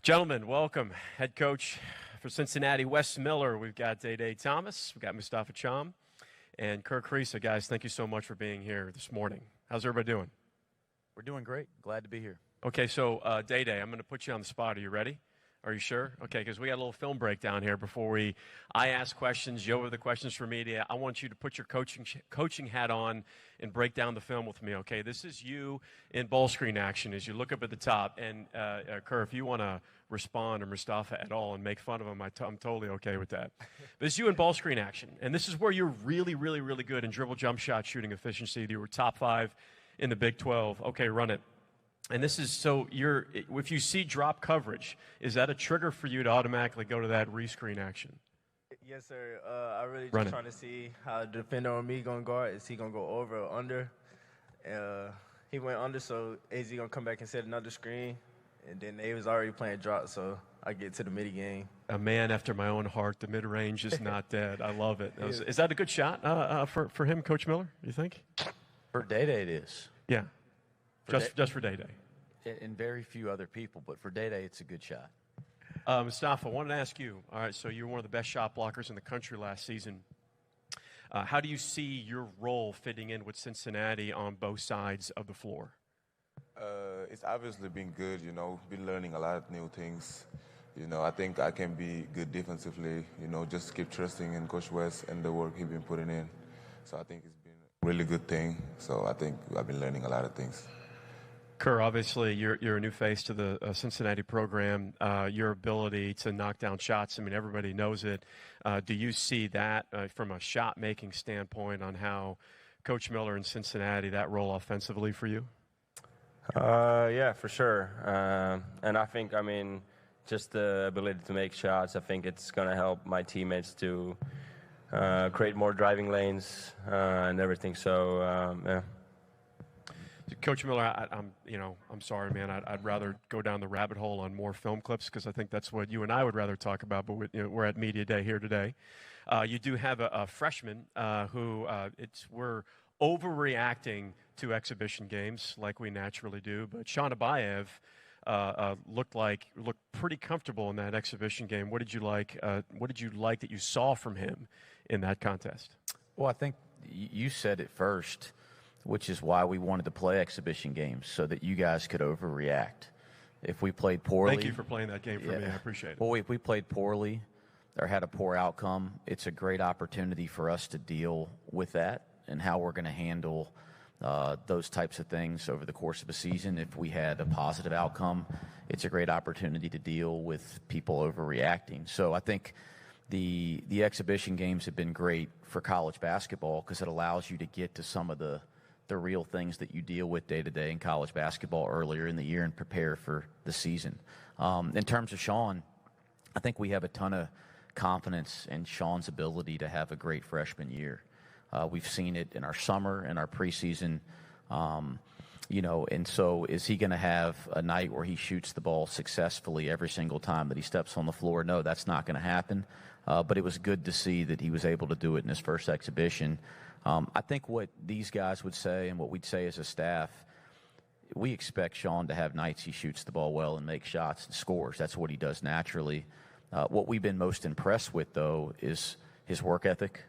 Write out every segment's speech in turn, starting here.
Gentlemen, welcome. Head coach for Cincinnati, Wes Miller. We've got Day Thomas. We've got Mustafa Cham and Kirk Creesa. Guys, thank you so much for being here this morning. How's everybody doing? We're doing great. Glad to be here. Okay, so Day, I'm going to put you on the spot. Are you ready? Are you sure? Okay, because we got a little film breakdown here before I ask questions, you over the questions for media. I want you to put your coaching hat on and break down the film with me, okay? This is you in ball screen action as you look up at the top. And, Kerr, if you want to respond to Mustafa at all and make fun of him, I'm totally okay with that. But it's you in ball screen action. And this is where you're really, really, really good in dribble jump shot shooting efficiency. You were top 5 in the Big 12. Okay, run it. And this is so if you see drop coverage, is that a trigger for you to automatically go to that rescreen action? Yes, sir. I really just trying to see how the defender on me going to guard. Is he going to go over or under? He went under, so AZ going to come back and set another screen. And then they was already playing drop, so I get to the midi game. A man after my own heart. The mid-range is not dead. I love it. Is that a good shot for him, Coach Miller, you think? For Day it is. Yeah. Just for Day. And very few other people, but for Day it's a good shot. Mustafa, I wanted to ask you, all right, so you're one of the best shot blockers in the country last season. How do you see your role fitting in with Cincinnati on both sides of the floor? It's obviously been good, been learning a lot of new things. I think I can be good defensively, just keep trusting in Coach West and the work he's been putting in. So I think it's been a really good thing. So I think I've been learning a lot of things. Kerr, obviously, you're a new face to the Cincinnati program. Your ability to knock down shots, I mean, everybody knows it. Do you see that from a shot-making standpoint on how Coach Miller in Cincinnati, that role offensively for you? Yeah, for sure. And I think, just the ability to make shots, I think it's going to help my teammates to create more driving lanes and everything. So, yeah. Coach Miller, I'm sorry, man. I'd rather go down the rabbit hole on more film clips because I think that's what you and I would rather talk about. But we're at Media Day here today. You do have a freshman who we're overreacting to exhibition games like we naturally do. But Sean Abayev looked pretty comfortable in that exhibition game. What did you like? What did you like that you saw from him in that contest? Well, I think you said it first, which is why we wanted to play exhibition games, so that you guys could overreact. If we played poorly... Thank you for playing that game for me. I appreciate it. Well, if we played poorly or had a poor outcome, it's a great opportunity for us to deal with that and how we're going to handle those types of things over the course of a season. If we had a positive outcome, it's a great opportunity to deal with people overreacting. So I think the exhibition games have been great for college basketball because it allows you to get to some of the real things that you deal with day to day in college basketball earlier in the year and prepare for the season. In terms of Sean, I think we have a ton of confidence in Sean's ability to have a great freshman year. We've seen it in our summer and our preseason, and so is he going to have a night where he shoots the ball successfully every single time that he steps on the floor? No, that's not going to happen. But it was good to see that he was able to do it in his first exhibition. I think what these guys would say and what we'd say as a staff, we expect Sean to have nights he shoots the ball well and makes shots and scores. That's what he does naturally. What we've been most impressed with, though, is his work ethic.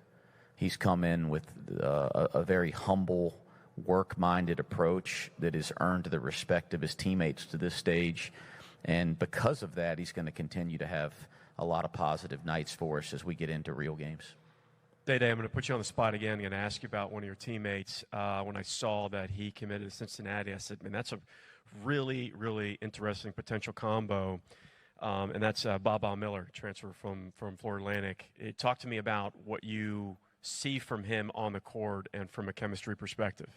He's come in with a very humble, work-minded approach that has earned the respect of his teammates to this stage. And because of that, he's going to continue to have a lot of positive nights for us as we get into real games. Day, I'm going to put you on the spot again. I'm going to ask you about one of your teammates. When I saw that he committed to Cincinnati, I said, man, that's a really, really interesting potential combo. And that's Baba Miller, transfer from Florida Atlantic. Talk to me about what you see from him on the court and from a chemistry perspective.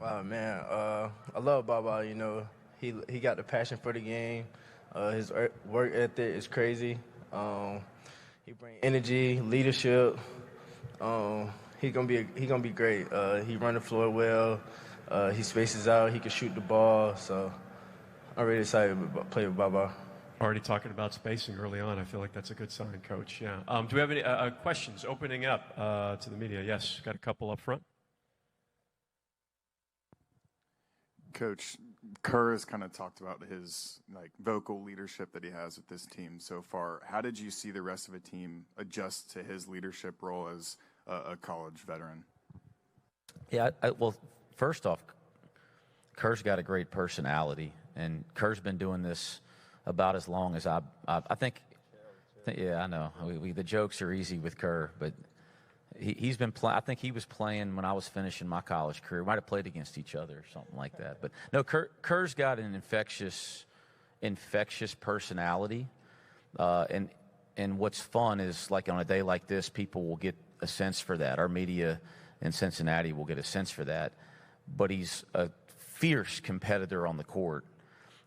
Wow, man. I love Baba. He got the passion for the game. His work ethic is crazy. He brings energy, leadership. He gonna be great. He run the floor well. He spaces out. He can shoot the ball. So I'm really excited about playing with Baba. Already talking about spacing early on. I feel like that's a good sign, Coach. Yeah. Do we have any questions opening up to the media? Yes, got a couple up front. Coach, Kerr has kind of talked about his vocal leadership that he has with this team so far. How did you see the rest of the team adjust to his leadership role as a college veteran? Yeah, well, first off, Kerr's got a great personality, and Kerr's been doing this about as long as I think. Yeah, I know. The jokes are easy with Kerr, but he's been playing. I think he was playing when I was finishing my college career. We might have played against each other or something like that. But no, Kerr's got an infectious personality, and what's fun is, like, on a day like this, people will get a sense for that. Our media in Cincinnati will get a sense for that. But he's a fierce competitor on the court,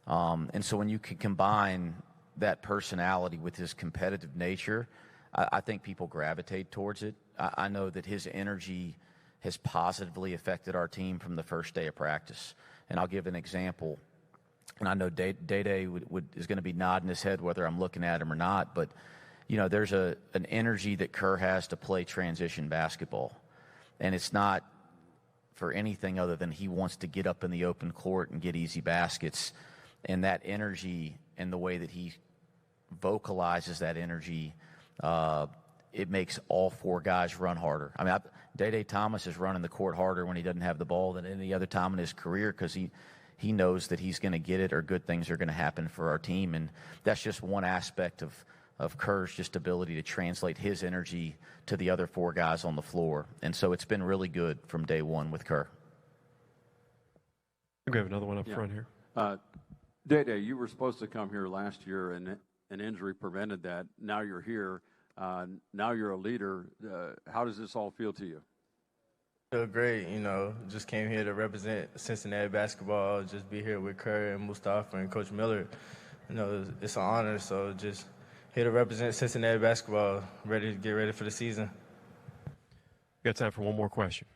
and so when you can combine that personality with his competitive nature, I think people gravitate towards it. I know that his energy has positively affected our team from the first day of practice. And I'll give an example. And I know Day is going to be nodding his head whether I'm looking at him or not. But, there's an energy that Kerr has to play transition basketball. And it's not for anything other than he wants to get up in the open court and get easy baskets. And that energy and the way that he vocalizes that energy, it makes all four guys run harder. I mean, Day Thomas is running the court harder when he doesn't have the ball than any other time in his career, because he knows that he's going to get it, or good things are going to happen for our team. And that's just one aspect of Kerr's just ability to translate his energy to the other four guys on the floor. And so it's been really good from day one with Kerr. We have another one up front here. Day, you were supposed to come here last year, and an injury prevented that. Now you're here. Now you're a leader. How does this all feel to you? Feel great, just came here to represent Cincinnati basketball, just be here with Kerr and Mustafa and Coach Miller. It's an honor, so just here to represent Cincinnati basketball, ready to get ready for the season. We got time for one more question.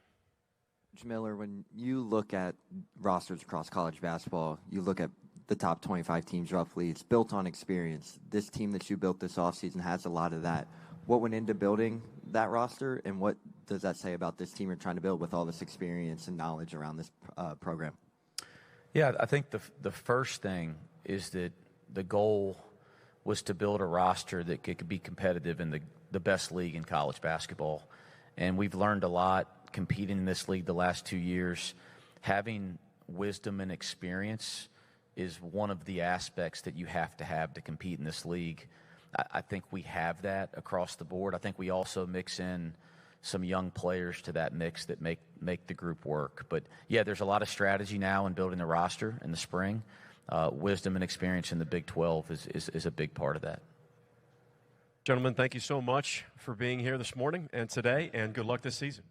Coach Miller, when you look at rosters across college basketball, you look at the top 25 teams roughly, it's built on experience. This team that you built this offseason has a lot of that. What went into building that roster, and what does that say about this team you're trying to build with all this experience and knowledge around this program? Yeah, I think the first thing is that the goal was to build a roster that could be competitive in the best league in college basketball. And we've learned a lot competing in this league the last 2 years. Having wisdom and experience is one of the aspects that you have to compete in this league. I think we have that across the board. I think we also mix in some young players to that mix that make the group work. But, yeah, there's a lot of strategy now in building the roster in the spring. Wisdom and experience in the Big 12 is a big part of that. Gentlemen, thank you so much for being here this morning and today, and good luck this season.